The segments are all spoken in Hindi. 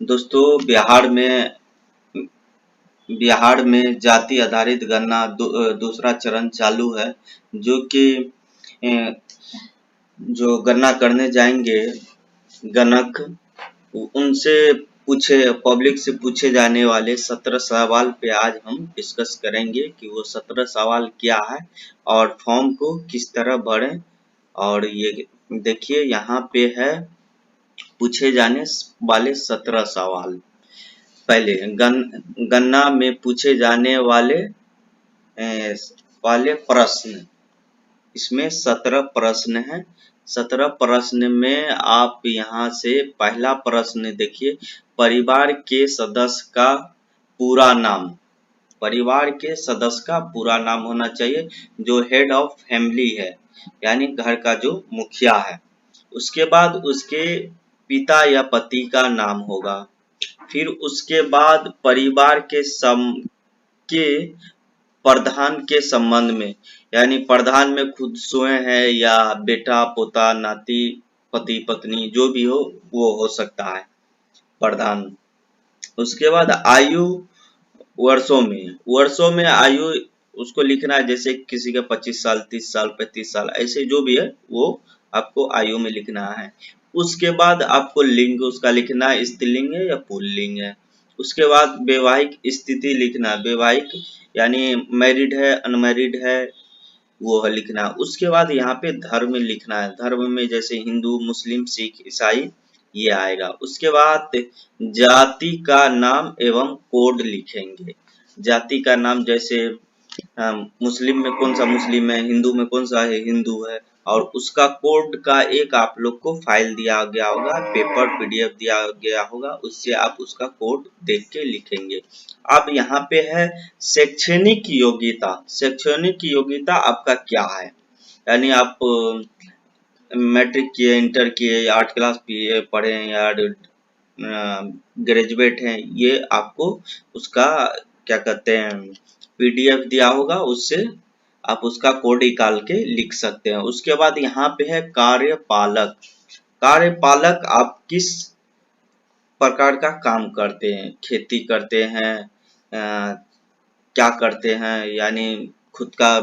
दोस्तों बिहार में जाति आधारित गणना दूसरा चरण चालू है। जो कि अ, जो गणना करने जाएंगे गणक, उनसे पब्लिक से पूछे जाने वाले 17 सवाल पे आज हम डिस्कस करेंगे कि वो 17 सवाल क्या है और फॉर्म को किस तरह भरें। और ये देखिए यहाँ पे है पूछे जाने वाले 17 सवाल। पहले गन्ना में पूछे जाने वाले प्रश्न। इसमें 17 प्रश्न हैं। 17 प्रश्न में आप यहाँ से पहला प्रश्न देखिए, परिवार के सदस्य का पूरा नाम। परिवार के सदस्य का पूरा नाम होना चाहिए, जो हेड ऑफ फैमिली है, यानी घर का जो मुखिया है। उसके बाद उसके पिता या पति का नाम होगा। फिर उसके बाद परिवार के प्रधान के संबंध में, यानी प्रधान में खुद स्वयं है या बेटा पोता नाती पति पत्नी जो भी हो वो हो सकता है प्रधान। उसके बाद आयु वर्षों में आयु उसको लिखना है, जैसे किसी का 25 साल 30 साल 35 साल ऐसे जो भी है वो आपको आयु में लिखना है। उसके बाद आपको लिंग उसका लिखना है, स्त्रीलिंग है या पुल्लिंग है। उसके बाद वैवाहिक स्थिति लिखना है, वैवाहिक यानी मैरिड है अनमैरिड है वो है लिखना है। उसके बाद यहाँ पे धर्म लिखना है, धर्म में जैसे हिंदू मुस्लिम सिख ईसाई ये आएगा। उसके बाद जाति का नाम एवं कोड लिखेंगे। जाति का नाम जैसे मुस्लिम में कौन सा मुस्लिम है, हिंदू में कौन सा है हिंदू है, और उसका कोड का एक आप लोग को फाइल दिया गया होगा, पेपर पीडीएफ दिया गया होगा, उससे आप उसका कोड देख के लिखेंगे। अब यहाँ पे है शैक्षणिक योग्यता। शैक्षणिक योग्यता आपका क्या है, यानी आप मैट्रिक किए, इंटर किए या 8 क्लास पढ़े हैं या ग्रेजुएट हैं, ये आपको उसका क्या कहते हैं पीडीएफ दिया होगा, उससे आप उसका कोड निकाल के लिख सकते हैं। उसके बाद यहाँ पे है कार्यपालक। कार्यपालक आप किस प्रकार का काम करते हैं, खेती करते हैं, क्या करते हैं, यानी खुद का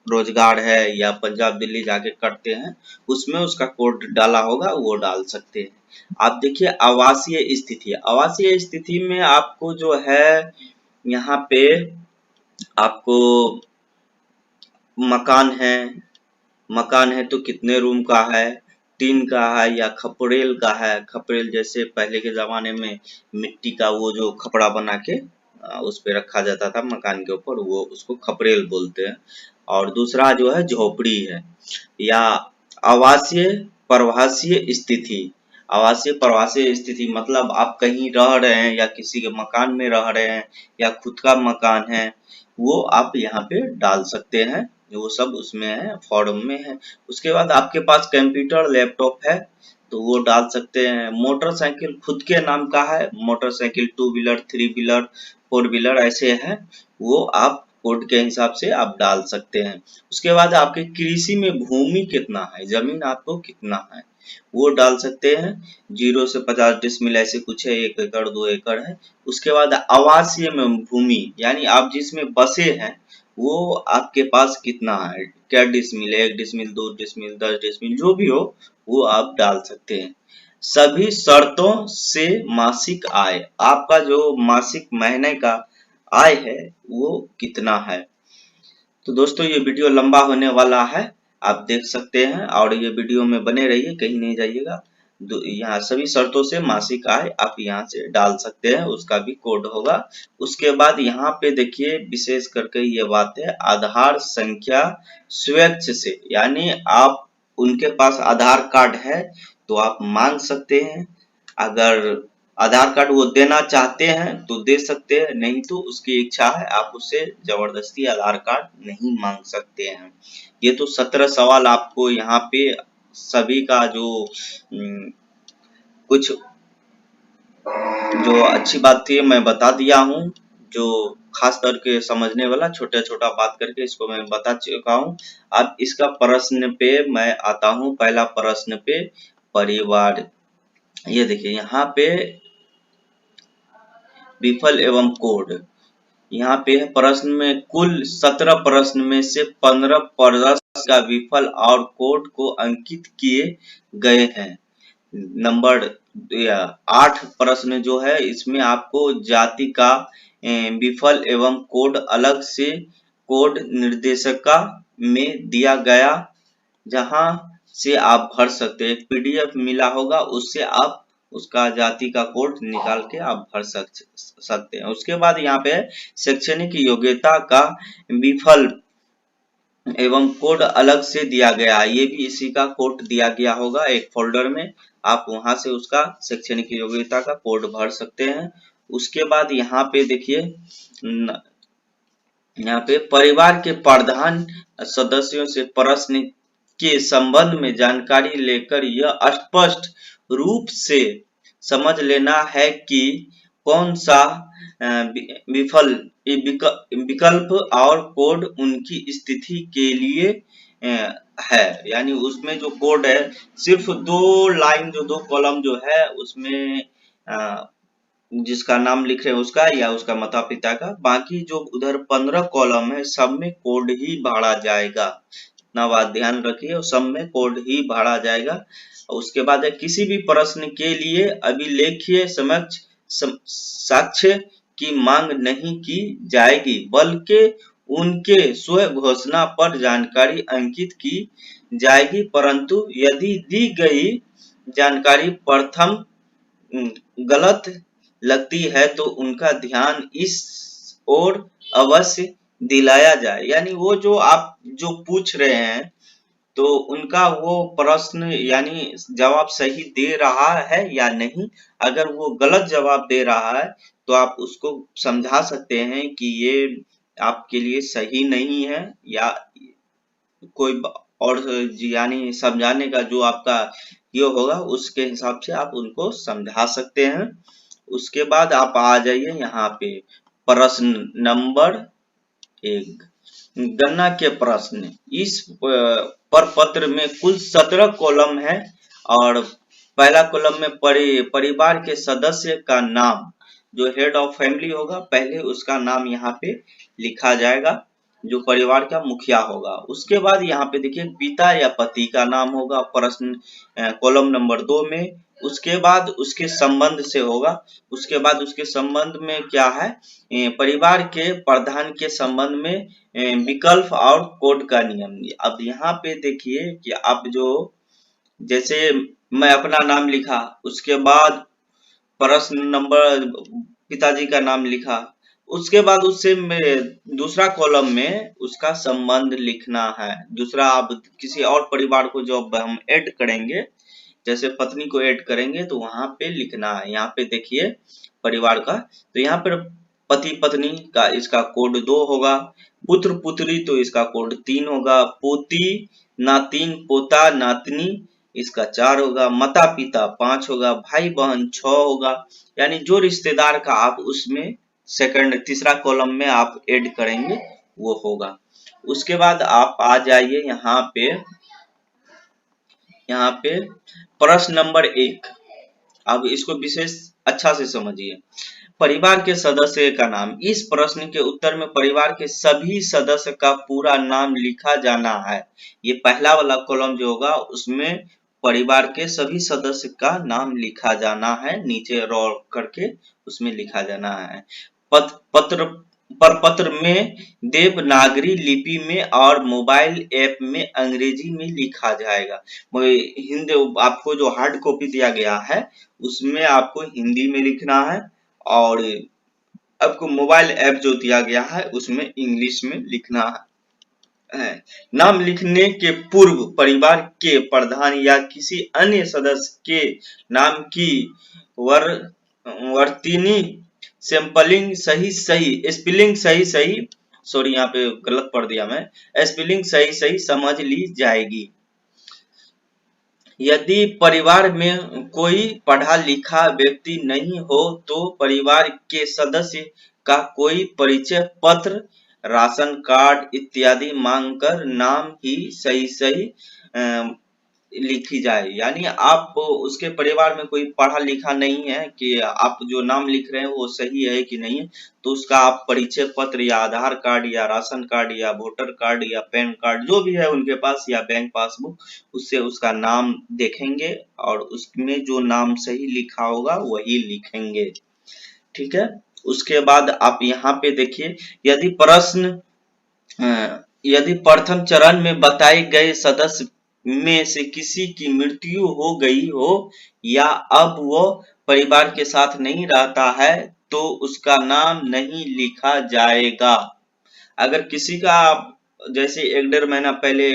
रोजगार है या पंजाब दिल्ली जाके करते हैं, उसमें उसका कोड डाला होगा वो डाल सकते हैं। आप देखिए आवासीय स्थिति। आवासीय स्थिति में आपको जो है यहाँ पे आपको मकान है तो कितने रूम का है, टीन का है या खपरेल का है। खपरेल जैसे पहले के जमाने में मिट्टी का वो जो खपड़ा बना के उस पे रखा जाता था मकान के ऊपर, वो उसको खपरेल बोलते हैं। और दूसरा जो है झोपड़ी है या आवासीय प्रवासीय स्थिति। आवासीय प्रवासीय स्थिति मतलब आप कहीं रह रहे हैं या किसी के मकान में रह रहे हैं या खुद का मकान है, वो आप यहाँ पे डाल सकते हैं, वो सब उसमें है, फॉर्म में है। उसके बाद आपके पास कंप्यूटर लैपटॉप है तो वो डाल सकते हैं। मोटरसाइकिल खुद के नाम का है, मोटरसाइकिल 2 व्हीलर 3 व्हीलर 4 व्हीलर ऐसे है, वो आप कोड के हिसाब से आप डाल सकते हैं। उसके बाद आपके कृषि में भूमि कितना है, जमीन आपको कितना है, वो डाल सकते हैं। 0 से 50 डिसमिल ऐसे कुछ है, 1 एकड़ 2 एकड़ है। उसके बाद आवासीय में भूमि, यानी आप जिसमें बसे हैं वो आपके पास कितना है, क्या डिसमिल है, 1 डिसमिल 2 डिसमिल 10 डिसमिल जो भी हो वो आप डाल सकते हैं। सभी शर्तों से मासिक आय, आपका जो मासिक महीने का आय है वो कितना है। तो दोस्तों ये वीडियो लंबा होने वाला है, आप देख सकते हैं, और ये वीडियो में बने रहिए, कहीं नहीं जाइएगा। यहाँ सभी शर्तों से मासिक आय आप यहाँ से डाल सकते हैं, उसका भी कोड होगा। उसके बाद यहाँ पे देखिए विशेष करके ये बात है, आधार संख्या स्वेच्छ से, यानी आप उनके पास आधार कार्ड है तो आप मांग सकते हैं। अगर आधार कार्ड वो देना चाहते हैं तो दे सकते हैं, नहीं तो उसकी इच्छा है, आप उससे जबरदस्ती आधार कार्ड नहीं मांग सकते हैं। ये तो 17 सवाल आपको यहाँ पे सभी का जो कुछ जो अच्छी बात थी मैं बता दिया हूँ, जो खास करके समझने वाला छोटा छोटा बात करके इसको मैं बता चुका हूँ। अब इसका प्रश्न पे मैं आता हूँ, पहला प्रश्न पे परिवार। ये देखिए यहाँ पे विफल एवं कोड। यहाँ पे है प्रश्न में कुल 17 प्रश्न में से 15 प्रश्न का विफल और कोड को अंकित किए गए हैं। नंबर 8 प्रश्न जो है इसमें आपको जाति का विफल एवं कोड अलग से कोड निर्देशिका में दिया गया, जहां से आप भर सकते हैं। पीडीएफ मिला होगा, उससे आप उसका जाति का कोड निकाल के आप भर सकते हैं। उसके बाद यहाँ पे शैक्षणिक योग्यता का विफल एवं कोड अलग से दिया गया है, ये भी इसी का कोड दिया गया होगा एक फोल्डर में, आप वहां से उसका शैक्षणिक योग्यता का कोड भर सकते हैं। उसके बाद यहाँ पे देखिए, यहाँ पे परिवार के प्रधान सदस्यों से प्रश्न के संबंध में जानकारी लेकर यह स्पष्ट रूप से समझ लेना है कि कौन सा विफल विकल्प और कोड उनकी स्थिति के लिए है। यानी उसमें जो कोड है सिर्फ 2 लाइन, जो 2 कॉलम जो है उसमें जिसका नाम लिख रहे हैं उसका या उसका माता पिता का, बाकी जो उधर 15 कॉलम है सब में कोड ही भरा जाएगा। इतना बात ध्यान रखिए, और सब में कोड ही भरा जाएगा। उसके बाद है किसी भी प्रश्न के लिए अभिलेखीय समक्ष साक्ष्य की मांग नहीं की जाएगी, बल्कि उनके स्व घोषणा पर जानकारी अंकित की जाएगी। परंतु यदि दी गई जानकारी प्रथम गलत लगती है तो उनका ध्यान इस ओर अवश्य दिलाया जाए। यानी वो जो आप जो पूछ रहे हैं तो उनका वो प्रश्न यानी जवाब सही दे रहा है या नहीं। अगर वो गलत जवाब दे रहा है तो आप उसको समझा सकते हैं कि ये आपके लिए सही नहीं है, या कोई और यानी समझाने का जो आपका ये होगा उसके हिसाब से आप उनको समझा सकते हैं। उसके बाद आप आ जाइए यहाँ पे प्रश्न नंबर 1, गणना के प्रश्न। इस प्रपत्र में कुल 17 कॉलम है, और पहला कॉलम में परिवार के सदस्य का नाम, जो हेड ऑफ फैमिली होगा पहले उसका नाम यहाँ पे लिखा जाएगा, जो परिवार का मुखिया होगा। उसके बाद यहाँ पे देखिए पिता या पति का नाम होगा प्रश्न कॉलम नंबर 2 में। उसके बाद उसके संबंध से होगा। उसके बाद उसके संबंध में क्या है, परिवार के प्रधान के संबंध में विकल्प और कोड का नियम। अब यहाँ पे देखिए कि आप जो जैसे मैं अपना नाम लिखा, उसके बाद प्रश्न नंबर पिताजी का नाम लिखा, उसके बाद उससे दूसरा कॉलम में उसका संबंध लिखना है। दूसरा आप किसी और परिवार को जब हम ऐड करेंगे, जैसे पत्नी को ऐड करेंगे तो वहां पे लिखना है। यहाँ पे देखिए परिवार का, तो यहाँ पर पति पत्नी का इसका कोड 2 होगा, पुत्र पुत्री तो इसका कोड 3 होगा, पोती नातिन पोता नातनी इसका 4 होगा, माता पिता 5 होगा, भाई बहन 6 होगा। यानी जो रिश्तेदार का आप उसमें तीसरा कॉलम में आप ऐड करेंगे वो होगा। उसके बाद आप आ जाइए यहाँ पे प्रश्न नंबर 1। अब इसको विशेष अच्छा से समझिए। परिवार के सदस्य का नाम। इस प्रश्न के उत्तर में परिवार के सभी सदस्य का पूरा नाम लिखा जाना है। ये पहला वाला कॉलम जो होगा उसमें परिवार के सभी सदस्य का नाम लिखा जाना है, नीचे रॉ करके उसमें लिखा जाना है। पत्र में देवनागरी लिपि में और मोबाइल ऐप में अंग्रेजी में लिखा जाएगा। हिंदी आपको जो हार्ड कॉपी दिया गया है उसमें आपको हिंदी में लिखना है, और आपको मोबाइल ऐप जो दिया गया है उसमें इंग्लिश में लिखना है। नाम लिखने के पूर्व परिवार के प्रधान या किसी अन्य सदस्य के नाम की वर्तनी स्पेलिंग सही सॉरी यहाँ पे गलत पढ़ दिया मैं, स्पेलिंग सही समझ ली जाएगी। यदि परिवार में कोई पढ़ा लिखा व्यक्ति नहीं हो तो परिवार के सदस्य का कोई परिचय पत्र, राशन कार्ड इत्यादि मांगकर नाम ही सही लिखी जाए। यानी आप उसके परिवार में कोई पढ़ा लिखा नहीं है कि आप जो नाम लिख रहे हैं वो सही है कि नहीं है, तो उसका आप परिचय पत्र या आधार कार्ड या राशन कार्ड या वोटर कार्ड या पैन कार्ड जो भी है उनके पास या बैंक पासबुक, उससे उसका नाम देखेंगे और उसमें जो नाम सही लिखा होगा वही लिखेंगे। ठीक है। उसके बाद आप यहाँ पे देखिए, यदि प्रश्न यदि प्रथम चरण में बताए गए सदस्य में से किसी की मृत्यु हो गई हो या अब वो परिवार के साथ नहीं रहता है तो उसका नाम नहीं लिखा जाएगा। अगर किसी का जैसे 1-1.5 महीना पहले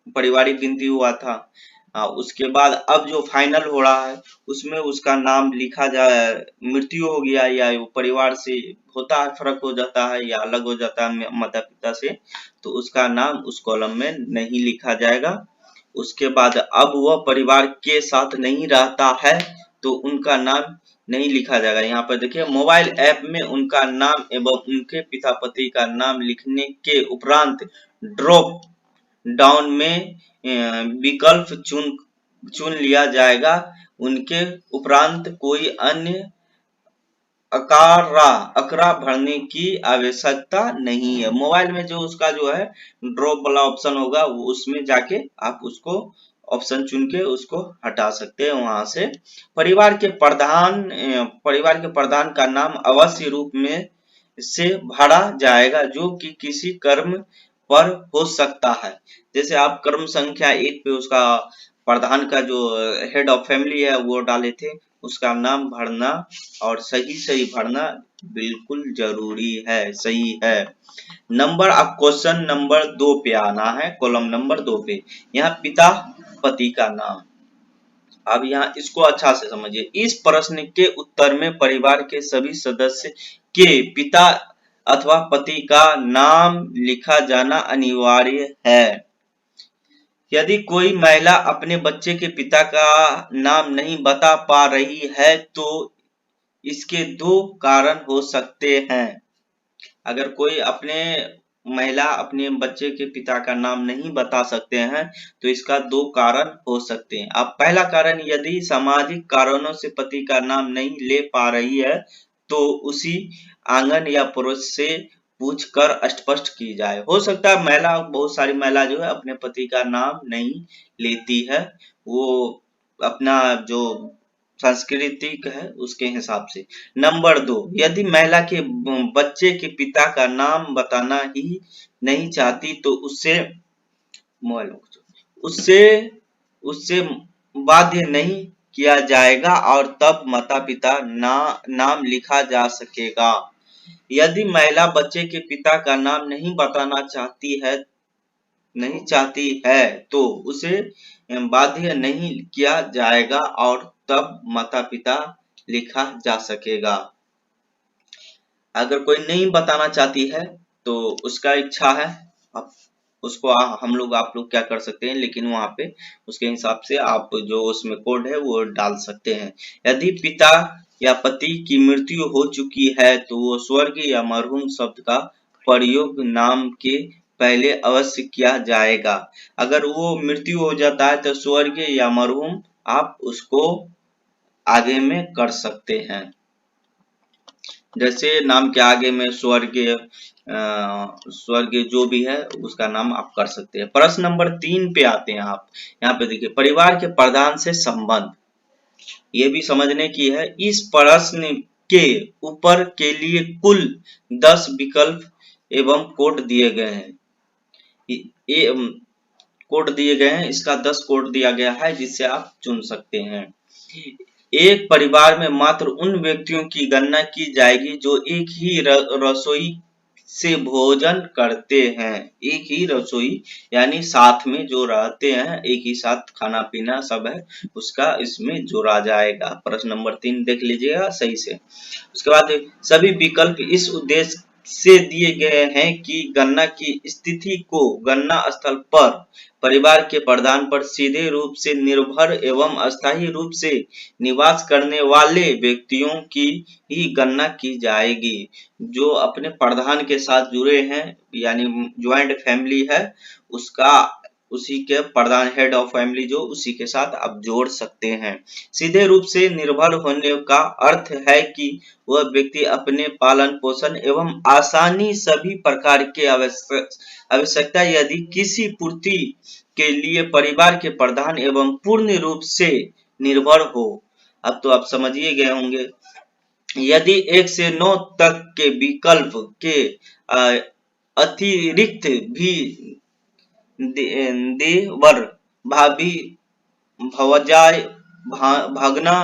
पारिवारिक गिनती हुआ था, उसके बाद अब जो फाइनल हो रहा है उसमें उसका नाम लिखा जाए, मृत्यु हो गया या वो परिवार से होता है, फर्क हो जाता है या अलग हो जाता है माता पिता से, तो उसका नाम उस कॉलम में नहीं लिखा जाएगा। उसके बाद अब वह परिवार के साथ नहीं रहता है तो उनका नाम नहीं लिखा जाएगा। यहाँ पर देखिए, मोबाइल ऐप में उनका नाम एवं उनके पिता पति का नाम लिखने के उपरांत ड्रॉप डाउन में विकल्प चुन लिया जाएगा। उनके उपरांत कोई अन्य अकरा भरने की आवश्यकता नहीं है। मोबाइल में जो उसका जो है ड्रॉप वाला ऑप्शन होगा वो उसमें जाके आप उसको ऑप्शन चुन के उसको हटा सकते हैं वहां से। परिवार के प्रधान का नाम अवश्य रूप में से भरा जाएगा जो कि किसी कर्म पर हो सकता है। जैसे आप कर्म संख्या 1 पे उसका प्रधान का जो हेड ऑफ फैमिली है वो डाले थे, उसका नाम भरना और सही भरना बिल्कुल जरूरी है, सही है। नंबर, अब क्वेश्चन नंबर 2 पे आना है, कॉलम नंबर 2 पे। यहाँ पिता पति का नाम, अब यहाँ इसको अच्छा से समझिए। इस प्रश्न के उत्तर में परिवार के सभी सदस्य के पिता अथवा पति का नाम लिखा जाना अनिवार्य है। यदि कोई महिला अपने बच्चे के पिता का नाम नहीं बता पा रही है तो इसके 2 कारण हो सकते हैं। अगर कोई महिला अपने बच्चे के पिता का नाम नहीं बता सकते हैं तो इसका 2 कारण हो सकते हैं। अब पहला कारण, यदि सामाजिक कारणों से पति का नाम नहीं ले पा रही है तो उसी आंगन या पड़ोस से पूछ कर स्पष्ट की जाए। हो सकता है बहुत सारी महिला जो है अपने पति का नाम नहीं लेती है, वो अपना जो सांस्कृतिक है उसके हिसाब से। नंबर 2, यदि महिला के बच्चे के पिता का नाम बताना ही नहीं चाहती तो उससे उससे बाध्य नहीं किया जाएगा और तब माता पिता नाम लिखा जा सकेगा। यदि महिला बच्चे के पिता का नाम नहीं बताना चाहती है तो उसे बाध्य नहीं किया जाएगा और तब माता पिता लिखा जा सकेगा। अगर कोई नहीं बताना चाहती है तो उसका इच्छा है, अब उसको आप लोग क्या कर सकते हैं, लेकिन वहां पे उसके हिसाब से आप जो उसमें कोड है वो डाल सकते हैं। यदि पिता या पति की मृत्यु हो चुकी है तो वो स्वर्ग या मरहूम शब्द का प्रयोग नाम के पहले अवश्य किया जाएगा। अगर वो मृत्यु हो जाता है तो स्वर्ग या मरहूम आप उसको आगे में कर सकते हैं। जैसे नाम के आगे में स्वर्ग जो भी है उसका नाम आप कर सकते हैं। प्रश्न नंबर 3 पे आते हैं आप। यहाँ पे देखिए, परिवार के प्रधान से संबंध, ये भी समझने की है। इस प्रश्न के ऊपर के लिए कुल 10 विकल्प एवं कोड दिए गए हैं। ये कोड दिए गए हैं, इसका 10 कोड दिया गया है जिससे आप चुन सकते हैं। एक परिवार में मात्र उन व्यक्तियों की गणना की जाएगी जो एक ही रसोई से भोजन करते हैं। एक ही रसोई यानी साथ में जो रहते हैं, एक ही साथ खाना पीना सब है, उसका इसमें जोड़ा जाएगा। प्रश्न नंबर 3 देख लीजिएगा सही से। उसके बाद सभी विकल्प इस उद्देश्य से दिए गए हैं कि गणना की स्थिति को गणना स्थल पर परिवार के प्रधान पर सीधे रूप से निर्भर एवं अस्थायी रूप से निवास करने वाले व्यक्तियों की ही गणना की जाएगी। जो अपने प्रधान के साथ जुड़े हैं यानी ज्वाइंट फैमिली है, उसी के प्रधान हेड ऑफ फैमिली जो उसी के साथ आप जोड़ सकते हैं। सीधे रूप से निर्भर होने का अर्थ है कि वह व्यक्ति अपने पालन पोषण एवं आसानी सभी प्रकार के आवश्यकता यदि किसी पूर्ति के लिए परिवार के प्रधान एवं पूर्ण रूप से निर्भर हो। अब तो आप समझिए गए होंगे। यदि 1 से 9 तक के विकल्प के अतिरिक्त भी देवर, भाभी, भौजाई, भगना,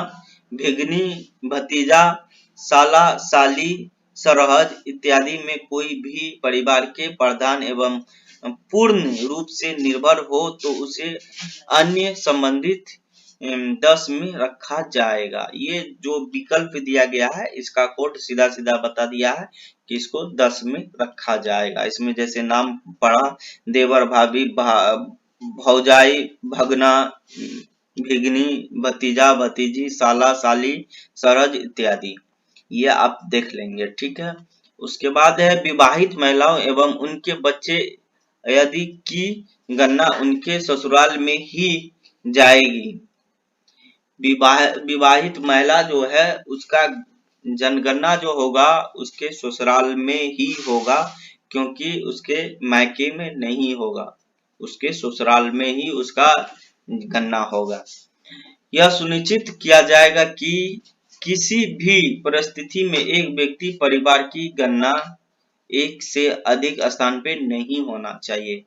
भिगनी, भतीजा, साला, साली, सरहज इत्यादि में कोई भी परिवार के प्रधान एवं पूर्ण रूप से निर्भर हो तो उसे अन्य संबंधित 10 में रखा जाएगा। ये जो विकल्प दिया गया है इसका कोड सीधा सीधा बता दिया है कि इसको 10 में रखा जाएगा। इसमें जैसे नाम पड़ा देवर, भाभी, भौजाई, भगना, भिगनी, भतीजा, भतीजी, साला, साली, सरहज इत्यादि, ये आप देख लेंगे। ठीक है। उसके बाद है विवाहित महिलाओं एवं उनके बच्चे यदि की गणना उनके ससुराल में ही जाएगी। विवाहित महिला जो है उसका जनगणना जो होगा उसके ससुराल में ही होगा, क्योंकि उसके मायके में नहीं होगा, उसके ससुराल में ही उसका गणना होगा। यह सुनिश्चित किया जाएगा कि किसी भी परिस्थिति में एक व्यक्ति परिवार की गणना एक से अधिक स्थान पे नहीं होना चाहिए।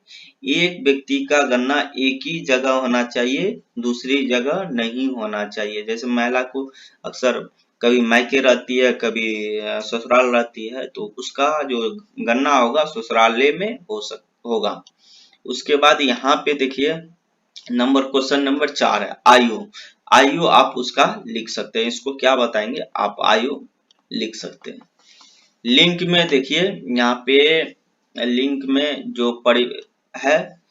एक व्यक्ति का गणना एक ही जगह होना चाहिए, दूसरी जगह नहीं होना चाहिए। जैसे महिला को अक्सर कभी मायके रहती है, कभी ससुराल रहती है, तो उसका जो गणना होगा ससुराले में होगा। उसके बाद यहाँ पे देखिए क्वेश्चन नंबर 4 है आयु। आयु आप उसका लिख सकते हैं। इसको क्या बताएंगे, आप आयु लिख सकते हैं। लिंक में देखिए यहाँ पे लिंक में जो है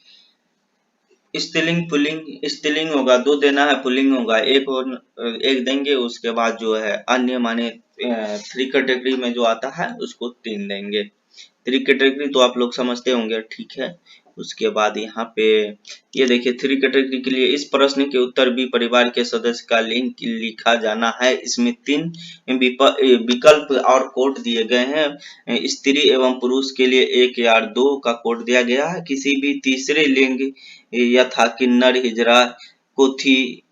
स्त्रीलिंग पुल्लिंग, स्त्रीलिंग होगा 2 देना है, पुल्लिंग होगा 1 देंगे। उसके बाद जो है अन्य माने 3 कैटेगरी में जो आता है उसको 3 देंगे। 3 कैटेगरी तो आप लोग समझते होंगे। ठीक है। उसके बाद यहाँ पे ये देखिए 3 कैटेगरी के लिए इस प्रश्न के उत्तर भी परिवार के सदस्य का लिंक लिखा जाना है। इसमें 3 विकल्प और कोड दिए गए हैं। स्त्री एवं पुरुष के लिए 1 या 2 का कोड दिया गया है। किसी भी तीसरे लिंग यथा किन्नर, हिजड़ा, कुथी,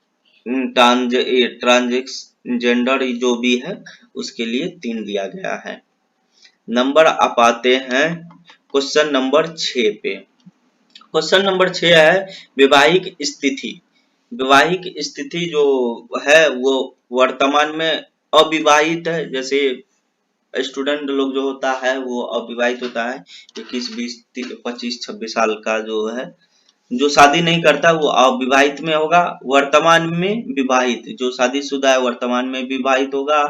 ट्रांसजेंडर जो भी है उसके लिए 3 दिया गया है। नंबर आप आते हैं क्वेश्चन नंबर 6 पे। क्वेश्चन नंबर 6 है वैवाहिक स्थिति। वैवाहिक स्थिति जो है वो वर्तमान में अविवाहित है। जैसे स्टूडेंट लोग जो होता है वो अविवाहित होता है, 21, 20, 25, 26 साल का जो है, जो शादी नहीं करता वो अविवाहित में होगा। वर्तमान में विवाहित, जो शादीशुदा है वर्तमान में विवाहित होगा।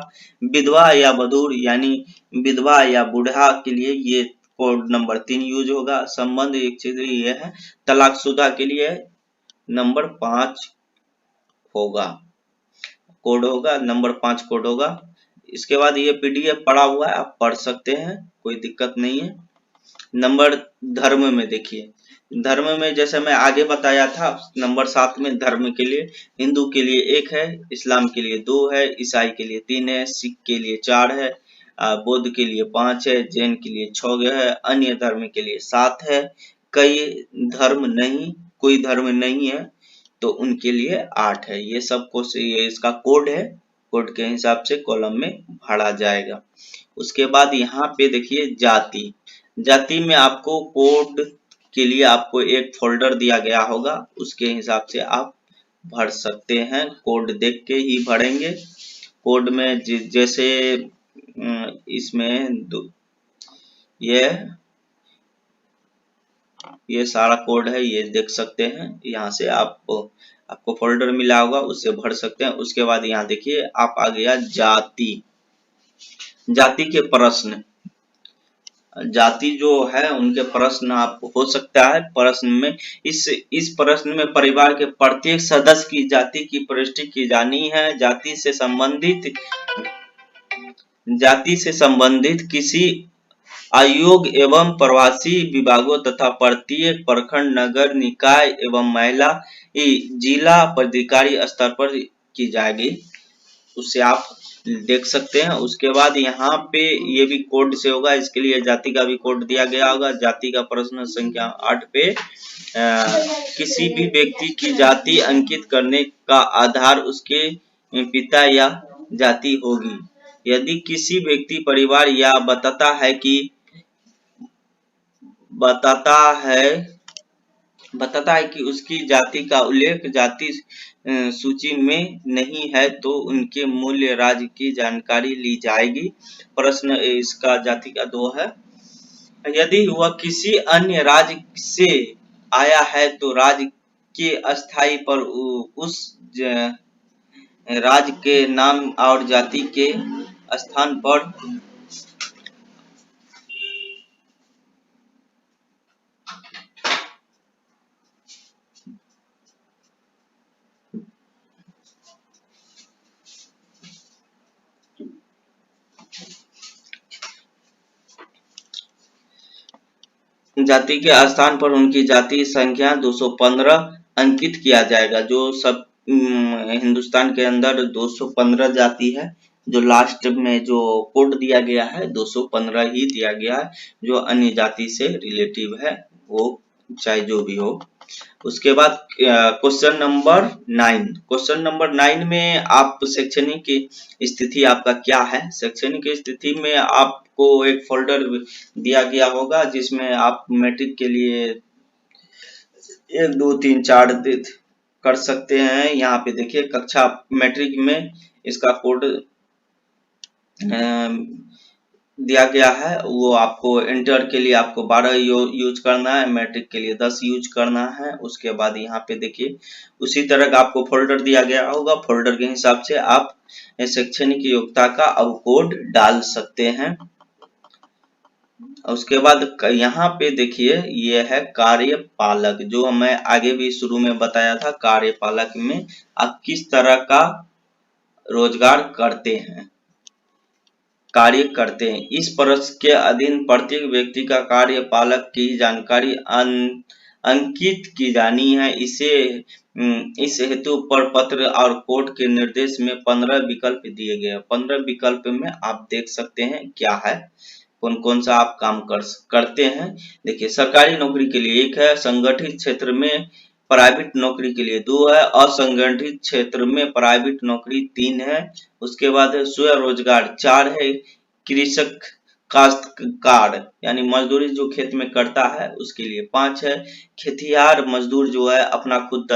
विधवा या बधूर यानी विधवा या बूढ़ा के लिए ये कोड नंबर 3 यूज होगा। संबंध एक चीज ये है। तलाकशुदा के लिए नंबर 5 होगा, कोड होगा, नंबर 5 कोड होगा। इसके बाद ये पीडीएफ पड़ा हुआ है, आप पढ़ सकते हैं, कोई दिक्कत नहीं है। नंबर धर्म में देखिए, धर्म में जैसे मैं आगे बताया था नंबर 7 में धर्म के लिए हिंदू के लिए 1 है, इस्लाम के लिए 2 है, ईसाई के लिए 3 है, सिख के लिए 4 है, बौद्ध के लिए 5 है, जैन के लिए 6 है, अन्य धर्म के लिए 7 है। कोई धर्म नहीं है तो उनके लिए 8 है। ये सब को ये इसका कोड है, कोड के हिसाब से कॉलम में भरा जाएगा। उसके बाद यहाँ पे देखिए जाति। जाति में आपको कोड के लिए आपको एक फोल्डर दिया गया होगा, उसके हिसाब से आप भर सकते हैं। कोड देख के ही भरेंगे। कोड में जैसे इसमें ये सारा कोड है, ये देख सकते हैं। यहाँ से आपको फोल्डर मिला होगा, उससे भर सकते हैं। उसके बाद यहाँ देखिए आप आ गया जाति। जाति के प्रश्न, जाति जो है उनके प्रश्न आप हो सकता है। प्रश्न में इस प्रश्न में परिवार के प्रत्येक सदस्य की जाति की पुष्टि की जानी है। जाति से संबंधित किसी आयोग एवं प्रवासी विभागों तथा प्रत्येक प्रखंड, नगर निकाय एवं महिला जिला पदाधिकारी स्तर पर की जाएगी। उससे आप देख सकते हैं। उसके बाद यहाँ पे ये भी कोड से होगा, इसके लिए जाति का भी कोड दिया गया होगा। जाति का प्रश्न संख्या 8 पे किसी भी व्यक्ति की जाति अंकित करने का आधार उसके पिता या जाति होगी। यदि किसी व्यक्ति, परिवार या बताता है कि उसकी जाति का उल्लेख जाति सूची में नहीं है तो उनके मूल राज्य की जानकारी ली जाएगी। प्रश्न इसका जाति का 2 है। यदि वह किसी अन्य राज्य से आया है तो राज्य के अस्थायी पर उस राज्य के नाम और जाति के स्थान पर जाति के स्थान पर उनकी जाति संख्या 215 अंकित किया जाएगा। जो सब हिंदुस्तान के अंदर 215 जाति है। जो लास्ट में जो कोड दिया गया है 215 ही दिया गया है। जो अन्य जाति से रिलेटिव है वो चाहे जो भी हो। उसके बाद क्वेश्चन नंबर 9। क्वेश्चन नंबर 9 में आप शैक्षणिक स्थिति आपका क्या है। शैक्षणिक स्थिति में आपको एक फोल्डर दिया गया होगा जिसमें आप मैट्रिक के लिए 1 2 3 4 कर सकते हैं। यहाँ पे देखिए कक्षा मैट्रिक में इसका कोड दिया गया है। वो आपको इंटर के लिए आपको 12 यूज करना है, मैट्रिक के लिए 10 यूज करना है। उसके बाद यहाँ पे देखिए उसी तरह का आपको फोल्डर दिया गया होगा। फोल्डर के हिसाब से आप शैक्षणिक योग्यता का अब कोड डाल सकते हैं। उसके बाद यहाँ पे देखिए ये है कार्यपालक, जो मैं आगे भी शुरू में बताया था। कार्यपालक में आप किस तरह का रोजगार कार्य करते हैं। इस प्रश्न के अधीन प्रत्येक व्यक्ति का कार्यपालक की जानकारी अंकित की जानी है। इस हेतु पर पत्र और कोर्ट के निर्देश में 15 विकल्प दिए गए हैं। 15 विकल्प में आप देख सकते हैं क्या है, कौन कौन सा आप काम करते हैं। देखिए सरकारी नौकरी के लिए 1 है, संगठित क्षेत्र में प्राइवेट नौकरी के लिए 2 है, असंगठित क्षेत्र में प्राइवेट नौकरी 3 है। उसके बाद स्वरोजगार 4 है, कृषक काश्तकार यानी मजदूरी जो खेत में करता है उसके लिए 5 है, खेतिहार मजदूर जो है अपना खुद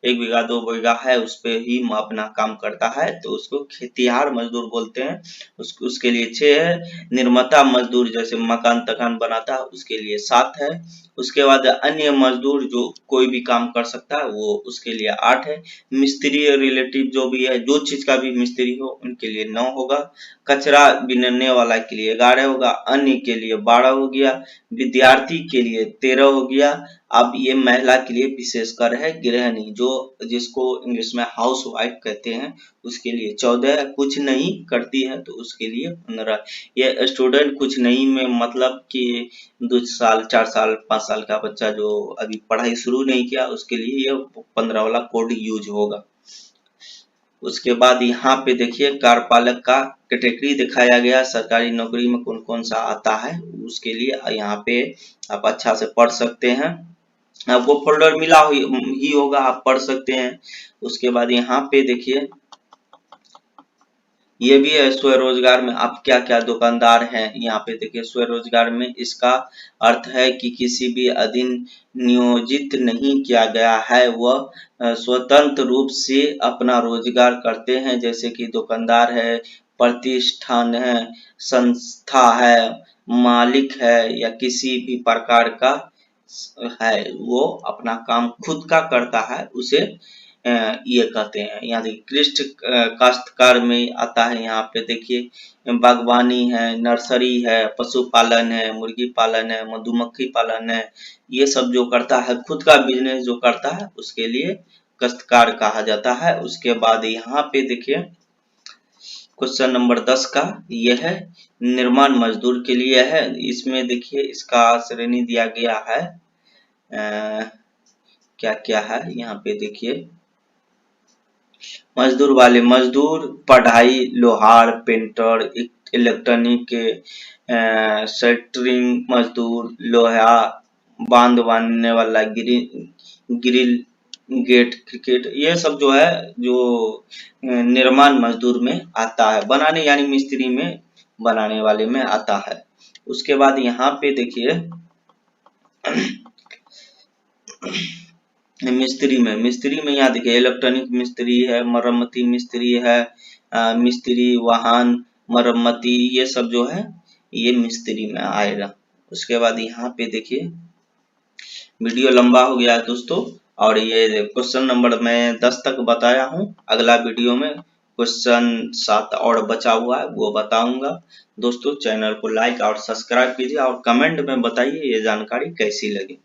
1 बीघा 2 बीघा है उस पे ही अपना काम करता है तो उसको खेतिहार मजदूर बोलते हैं। उसके लिए 6 है, निर्माता मजदूर जैसे मकान तकान बनाता है उसके लिए 7 है। उसके बाद अन्य मजदूर जो कोई भी काम कर सकता है वो उसके लिए 8 है। मिस्त्री रिलेटिव जो भी है, जो चीज का भी मिस्त्री हो उनके लिए 9 होगा। कचरा बीनने वाला के लिए 11 होगा, अन्य के लिए 12 हो गया, विद्यार्थी के लिए 13 हो गया। अब ये महिला के लिए विशेषकर है गृहिणी, जो जिसको इंग्लिश में हाउस वाइफ कहते हैं, उसके लिए 14 है। कुछ नहीं करती है तो उसके लिए 15। ये स्टूडेंट कुछ नहीं में मतलब कि 2 साल 4 साल 5 साल का बच्चा जो अभी पढ़ाई शुरू नहीं किया उसके लिए ये 15 वाला कोड यूज होगा। उसके बाद यहाँ पे देखिए कार्यपालक का कैटेगरी दिखाया गया, सरकारी नौकरी में कौन कौन सा आता है उसके लिए यहाँ पे आप अच्छा से पढ़ सकते हैं। आपको फोल्डर मिला ही होगा, आप पढ़ सकते हैं। उसके बाद यहाँ पे देखिए ये भी है स्वरोजगार में आप क्या क्या दुकानदार हैं। यहाँ पे देखिए स्वरोजगार में इसका अर्थ है कि किसी भी अधीन नियोजित नहीं किया गया है, वह स्वतंत्र रूप से अपना रोजगार करते हैं। जैसे कि दुकानदार है, प्रतिष्ठान है, संस्था है, मालिक है या किसी भी प्रकार का है, वो अपना काम खुद का करता है उसे ये कहते हैं। यहाँ देखिए कृषि काश्तकार में आता है। यहाँ पे देखिए बागवानी है, नर्सरी है, पशुपालन है, मुर्गी पालन है, मधुमक्खी पालन है। ये सब जो करता है खुद का बिजनेस जो करता है उसके लिए काश्तकार कहा जाता है। उसके बाद यहाँ पे देखिए क्वेश्चन नंबर 10 का ये है, निर्माण मजदूर के लिए है। इसमें देखिए इसका श्रेणी दिया गया है, क्या क्या है यहाँ पे देखिए, मजदूर वाले मजदूर, पढ़ाई, लोहार, पेंटर, इलेक्ट्रॉनिक के, सेंटरिंग मजदूर, लोहा, बांध बांधने वाला, ग्रिल गेट, क्रिकेट, ये सब जो है जो निर्माण मजदूर में आता है, बनाने यानी मिस्त्री में बनाने वाले में आता है। उसके बाद यहाँ पे देखिए मिस्त्री में यहाँ देखिए इलेक्ट्रॉनिक मिस्त्री है, मरम्मती मिस्त्री है, मिस्त्री वाहन मरम्मती, ये सब जो है ये मिस्त्री में आएगा। उसके बाद यहाँ पे देखिए वीडियो लंबा हो गया है दोस्तों, और ये क्वेश्चन नंबर मैं 10 तक बताया हूँ। अगला वीडियो में क्वेश्चन 7 और बचा हुआ है वो बताऊंगा। दोस्तों चैनल को लाइक और सब्सक्राइब कीजिए और कमेंट में बताइए ये जानकारी कैसी लगी।